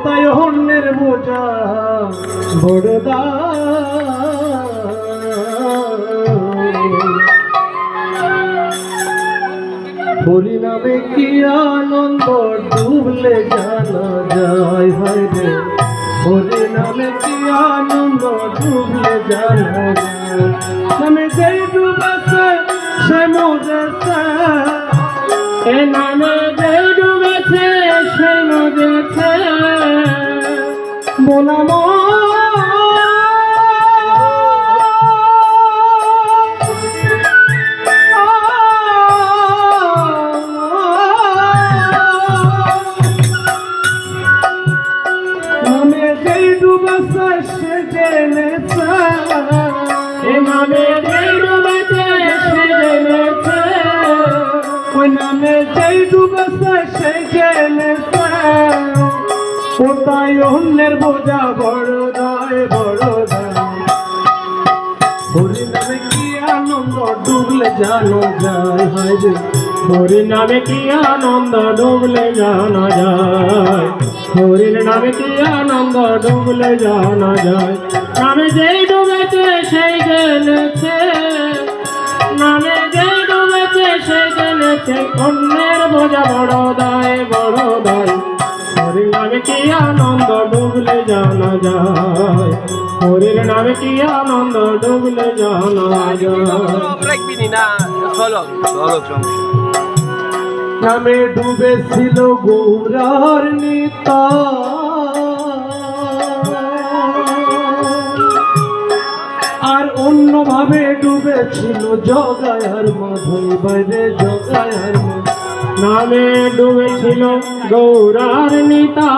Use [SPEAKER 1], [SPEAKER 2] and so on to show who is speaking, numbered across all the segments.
[SPEAKER 1] কোথায় অন্যের বোঝা বড়দা হরি নামে কি আনন্দ ডুবলে জানা যায় হয় রে হরি নামে কি আনন্দ ডুবলে জানা যায় নামে যেই ডুবেছে সে মজেছে এ নামে যেই ডুবেছে সে মজেছে বলাম নামে যেই ডুবেছে সে জেনেছে এ নামে যেই ডুবেছে সে জেনেছে ওই নামে যেই ডুবেছে সে জেনেছে কোথায় অন্যের বোঝা বড় দায় হরি নামে কি আনন্দ ডুবলে জানা যায় হয় রে হরি নামে কি আনন্দ ডুবলে জানা যায় হরির নামে কি আনন্দ ডুবলে জানা যায় নামে যেই ডুবেছে সেই জেনেছে নামে যেই ডুবেছে সেই জেনেছে অন্যের বোঝা বড় দায় হরির নামে কি আনন্দ ডুবলে জানা যায় হরির নামে কি আনন্দ ডুবলে জানা যায় নামে ডুবেছিল গৌরার নিতা আর অন্যভাবে ডুবেছিল জগায়ার মাধব বাইরে জগায়ার নামে ডুবেছিল গৌরার নিতা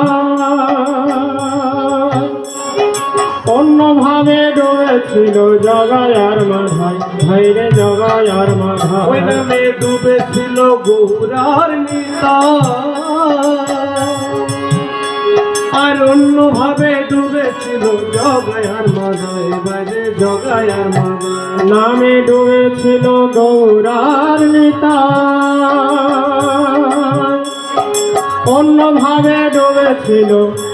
[SPEAKER 1] অন্যভাবে ডুবেছিল জগায়ার মাধাই ভাইরে জগায়ার মাধাই ওই নামে ডুবেছিল গৌরার নিতা আর অন্যভাবে ডুবেছিল জগায়ার মাধাই বাইরে জগায়ার মাধাই নামে ডুবেছিল গৌরার নিতা অন্যভাবে ডুবেছিল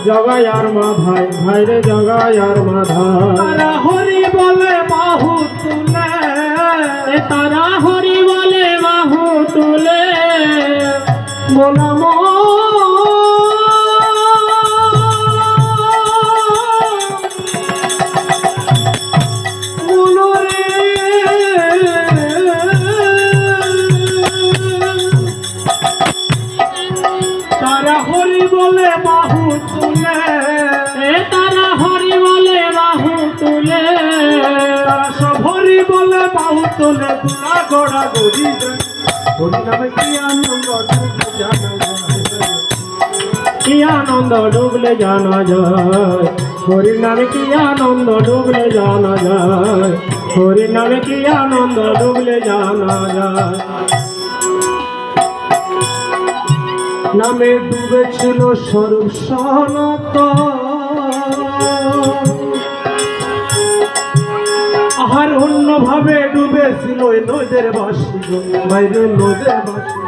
[SPEAKER 1] জগায়ার মাধাই ভাইরে জগায়ার মাধাই তারা হরি বলে বাহু তুলে তারা হরি বলে বাহু তুলে বলাম তারা হরি বলে বাহু তুলে তারা হরি বলে বাহু তুলে তারা সব হরি বলে বাহু তুলে গুলা গড়া গড়ি হরি নামে কি আনন্দ ডুবলে জানা যায় কি আনন্দ ডুবলে জানা যায় হরি নামে কি আনন্দ ডুবলে জানা যায় হরি নামে কি আনন্দ ডুবলে জানা যায় নামে ডুবেছিল স্বরূপ সনাতন আর অন্যভাবে ডুবেছিল নদের বাসীগণ বাইরে নদের বাসী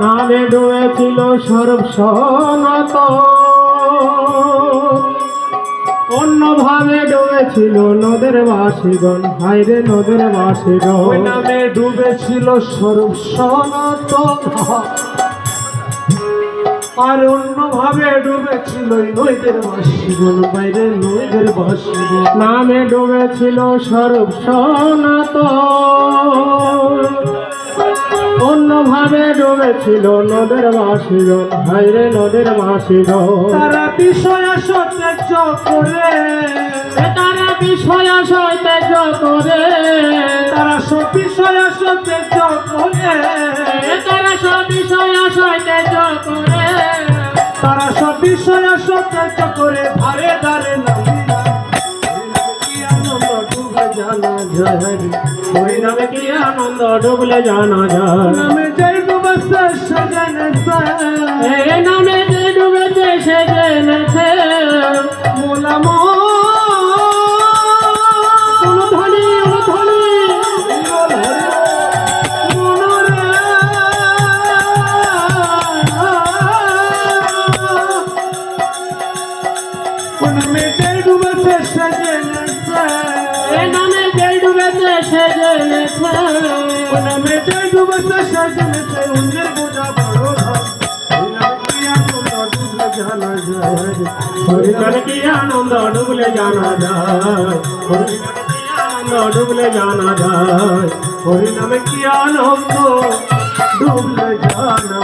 [SPEAKER 1] নামে ডুবেছিল স্বরূপ সনাতন অন্যভাবে ডুবেছিল নদের বাসীগণ বাইরে নদের বাসীগণ ওই নামে ডুবেছিল স্বরূপ সনাতন আর অন্যভাবে ডুবেছিল নদীর বাসীগণ বাইরে নদীর বাসীগণ নামে ডুবেছিল স্বরূপ সনাতন অন্যভাবে ডুবেছিল নদের বাসীগণ বাইরে নদের বাসীগণ তারা বিষয় সতেজ করে তারা বিষয় সতেজ করে তারা সব বিষয় সতেজ করে তারা সব বিষয় সতেজ করে তারা সব বিষয় সতেজ করে ধারে ধারে কি আনন্দ ডুবলে জানা যায় হরি নামে কি আনন্দ ডুবলে জানা যায় নামে যেই ডুবেছে সে জেনেছে নামে যেই ডুবেছে সে জেনেছে মোলাম যে ডুবেছে সে জেনেছে,
[SPEAKER 2] এ নামে যে ডুবেছে সে জেনেছে,
[SPEAKER 1] ও নামে যে ডুবেছে সে জেনেছে, অন্যের বোঝা বড় ধর। ওই নামে কি আনন্দ ডুবলে জানা যায়, হরি নামে কি আনন্দ ডুবলে জানা যায়, হরি নামে কি আনন্দ ডুবলে জানা যায়, হরি নামে কি আনন্দ ডুবলে জানা